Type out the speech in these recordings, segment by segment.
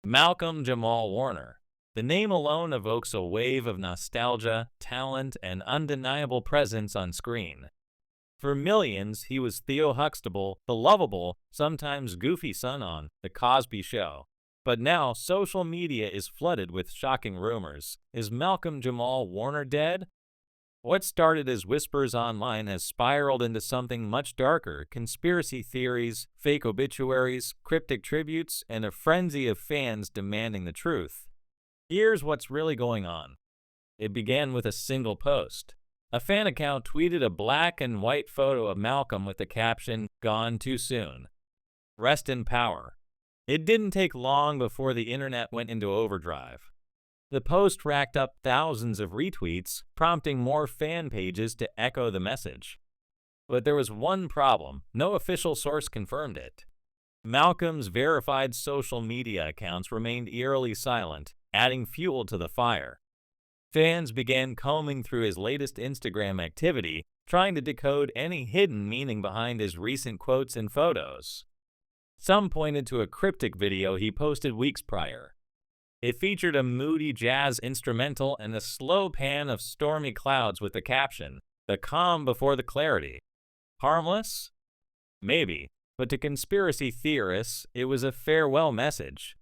Malcolm-Jamal Warner. The name alone evokes a wave of nostalgia, talent, and undeniable presence on screen. For millions, he was Theo Huxtable, the lovable, sometimes goofy son on The Cosby Show. But now, social media is flooded with shocking rumors. Is Malcolm-Jamal Warner dead? What started as whispers online has spiraled into something much darker: conspiracy theories, fake obituaries, cryptic tributes, and a frenzy of fans demanding the truth. Here's what's really going on. It began with a single post. A fan account tweeted a black and white photo of Malcolm with the caption, "Gone too soon. Rest in power." It didn't take long before the internet went into overdrive. The post racked up thousands of retweets, prompting more fan pages to echo the message. But there was one problem: no official source confirmed it. Malcolm's verified social media accounts remained eerily silent, adding fuel to the fire. Fans began combing through his latest Instagram activity, trying to decode any hidden meaning behind his recent quotes and photos. Some pointed to a cryptic video he posted weeks prior. It featured a moody jazz instrumental and a slow pan of stormy clouds with the caption, "The calm before the clarity." Harmless? Maybe, but to conspiracy theorists, it was a farewell message.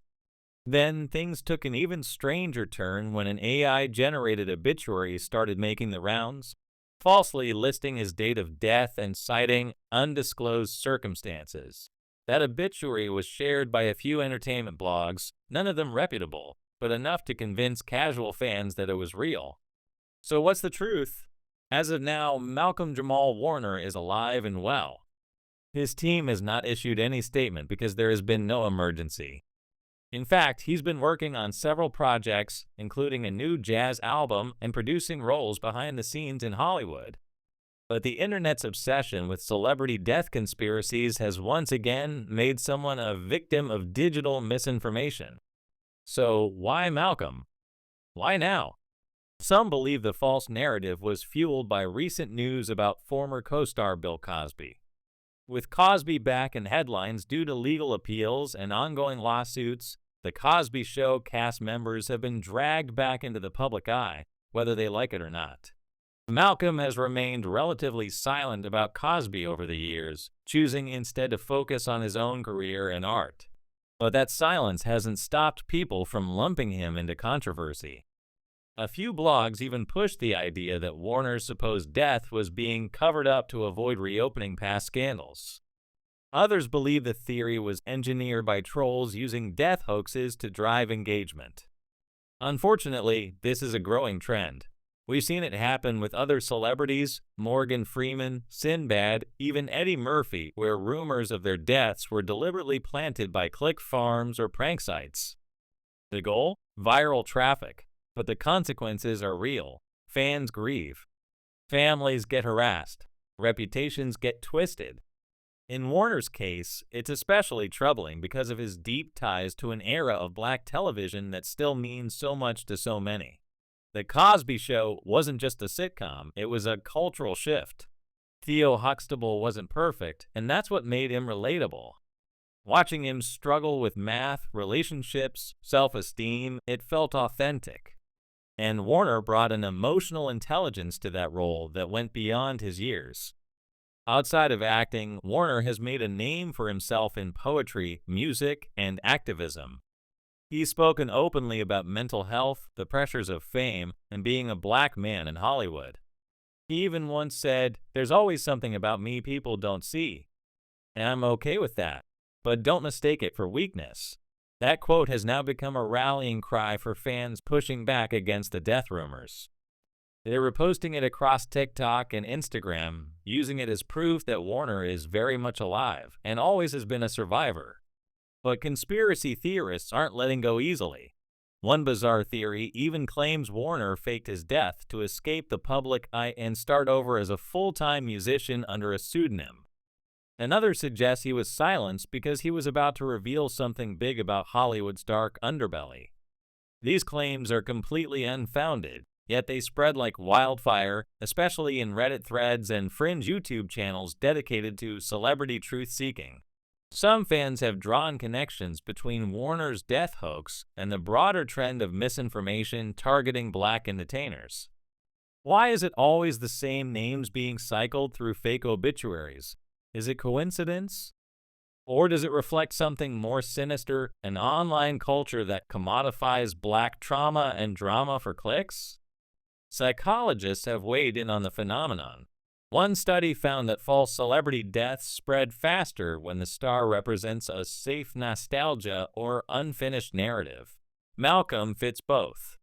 Then things took an even stranger turn when an AI-generated obituary started making the rounds, falsely listing his date of death and citing undisclosed circumstances. That obituary was shared by a few entertainment blogs, none of them reputable, but enough to convince casual fans that it was real. So what's the truth? As of now, Malcolm-Jamal Warner is alive and well. His team has not issued any statement because there has been no emergency. In fact, he's been working on several projects, including a new jazz album and producing roles behind the scenes in Hollywood. But the internet's obsession with celebrity death conspiracies has once again made someone a victim of digital misinformation. So why Malcolm? Why now? Some believe the false narrative was fueled by recent news about former co-star Bill Cosby. With Cosby back in headlines due to legal appeals and ongoing lawsuits, The Cosby Show cast members have been dragged back into the public eye, whether they like it or not. Malcolm has remained relatively silent about Cosby over the years, choosing instead to focus on his own career and art. But that silence hasn't stopped people from lumping him into controversy. A few blogs even pushed the idea that Warner's supposed death was being covered up to avoid reopening past scandals. Others believe the theory was engineered by trolls using death hoaxes to drive engagement. Unfortunately, this is a growing trend. We've seen it happen with other celebrities: Morgan Freeman, Sinbad, even Eddie Murphy, where rumors of their deaths were deliberately planted by click farms or prank sites. The goal? Viral traffic. But the consequences are real. Fans grieve. Families get harassed. Reputations get twisted. In Warner's case, it's especially troubling because of his deep ties to an era of black television that still means so much to so many. The Cosby Show wasn't just a sitcom, it was a cultural shift. Theo Huxtable wasn't perfect, and that's what made him relatable. Watching him struggle with math, relationships, self-esteem, it felt authentic. And Warner brought an emotional intelligence to that role that went beyond his years. Outside of acting, Warner has made a name for himself in poetry, music, and activism. He's spoken openly about mental health, the pressures of fame, and being a black man in Hollywood. He even once said, "There's always something about me people don't see. And I'm okay with that, but don't mistake it for weakness." That quote has now become a rallying cry for fans pushing back against the death rumors. They're reposting it across TikTok and Instagram, using it as proof that Warner is very much alive and always has been a survivor. But conspiracy theorists aren't letting go easily. One bizarre theory even claims Warner faked his death to escape the public eye and start over as a full-time musician under a pseudonym. Another suggests he was silenced because he was about to reveal something big about Hollywood's dark underbelly. These claims are completely unfounded, yet they spread like wildfire, especially in Reddit threads and fringe YouTube channels dedicated to celebrity truth-seeking. Some fans have drawn connections between Warner's death hoax and the broader trend of misinformation targeting black entertainers. Why is it always the same names being cycled through fake obituaries? Is it coincidence? Or does it reflect something more sinister, an online culture that commodifies black trauma and drama for clicks? Psychologists have weighed in on the phenomenon. One study found that false celebrity deaths spread faster when the star represents a safe nostalgia or unfinished narrative. Malcolm fits both.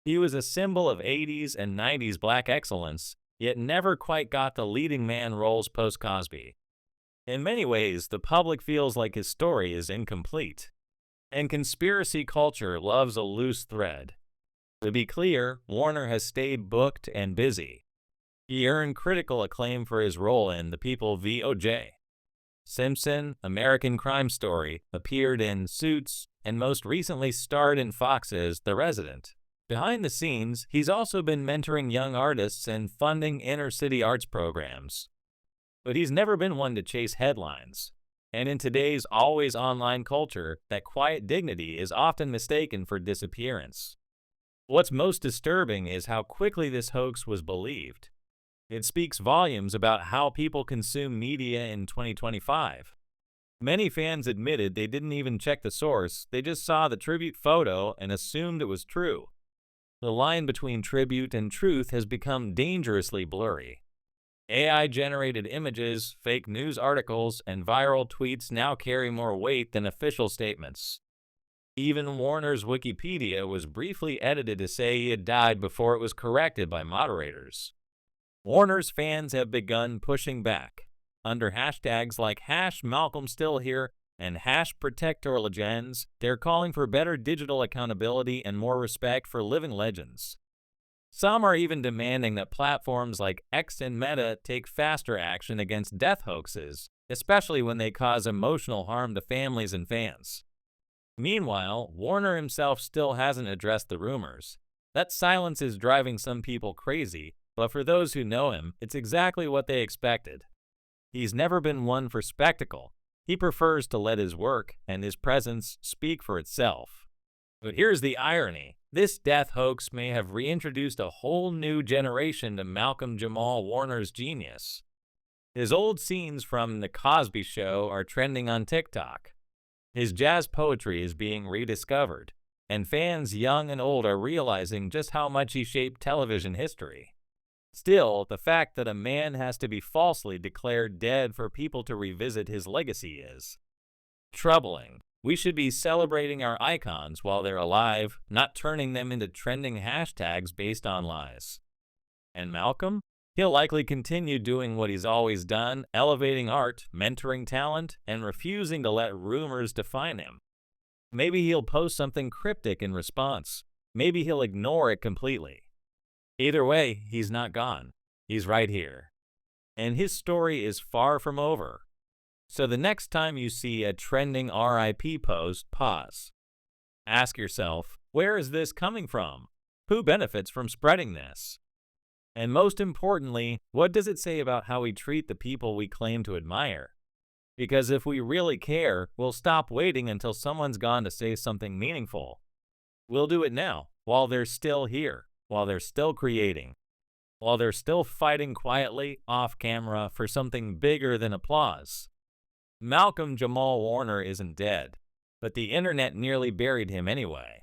He was a symbol of 80s and 90s black excellence, yet never quite got the leading man roles post-Cosby. In many ways, the public feels like his story is incomplete. And conspiracy culture loves a loose thread. To be clear, Warner has stayed booked and busy. He earned critical acclaim for his role in The People v. O.J. Simpson, American Crime Story, appeared in Suits, and most recently starred in Fox's The Resident. Behind the scenes, he's also been mentoring young artists and funding inner-city arts programs. But he's never been one to chase headlines. And in today's always online culture, that quiet dignity is often mistaken for disappearance. What's most disturbing is how quickly this hoax was believed. It speaks volumes about how people consume media in 2025. Many fans admitted they didn't even check the source, they just saw the tribute photo and assumed it was true. The line between tribute and truth has become dangerously blurry. AI-generated images, fake news articles, and viral tweets now carry more weight than official statements. Even Warner's Wikipedia was briefly edited to say he had died before it was corrected by moderators. Warner's fans have begun pushing back. Under hashtags like #MalcolmStillHere and #ProtectOurLegends, they're calling for better digital accountability and more respect for living legends. Some are even demanding that platforms like X and Meta take faster action against death hoaxes, especially when they cause emotional harm to families and fans. Meanwhile, Warner himself still hasn't addressed the rumors. That silence is driving some people crazy, but for those who know him, it's exactly what they expected. He's never been one for spectacle. He prefers to let his work and his presence speak for itself. But here's the irony. This death hoax may have reintroduced a whole new generation to Malcolm-Jamal Warner's genius. His old scenes from The Cosby Show are trending on TikTok. His jazz poetry is being rediscovered, and fans young and old are realizing just how much he shaped television history. Still, the fact that a man has to be falsely declared dead for people to revisit his legacy is troubling. We should be celebrating our icons while they're alive, not turning them into trending hashtags based on lies. And Malcolm? He'll likely continue doing what he's always done, elevating art, mentoring talent, and refusing to let rumors define him. Maybe he'll post something cryptic in response. Maybe he'll ignore it completely. Either way, he's not gone. He's right here. And his story is far from over. So the next time you see a trending RIP post, pause. Ask yourself, where is this coming from? Who benefits from spreading this? And most importantly, what does it say about how we treat the people we claim to admire? Because if we really care, we'll stop waiting until someone's gone to say something meaningful. We'll do it now, while they're still here, while they're still creating, while they're still fighting quietly, off camera, for something bigger than applause. Malcolm-Jamal Warner isn't dead, but the internet nearly buried him anyway.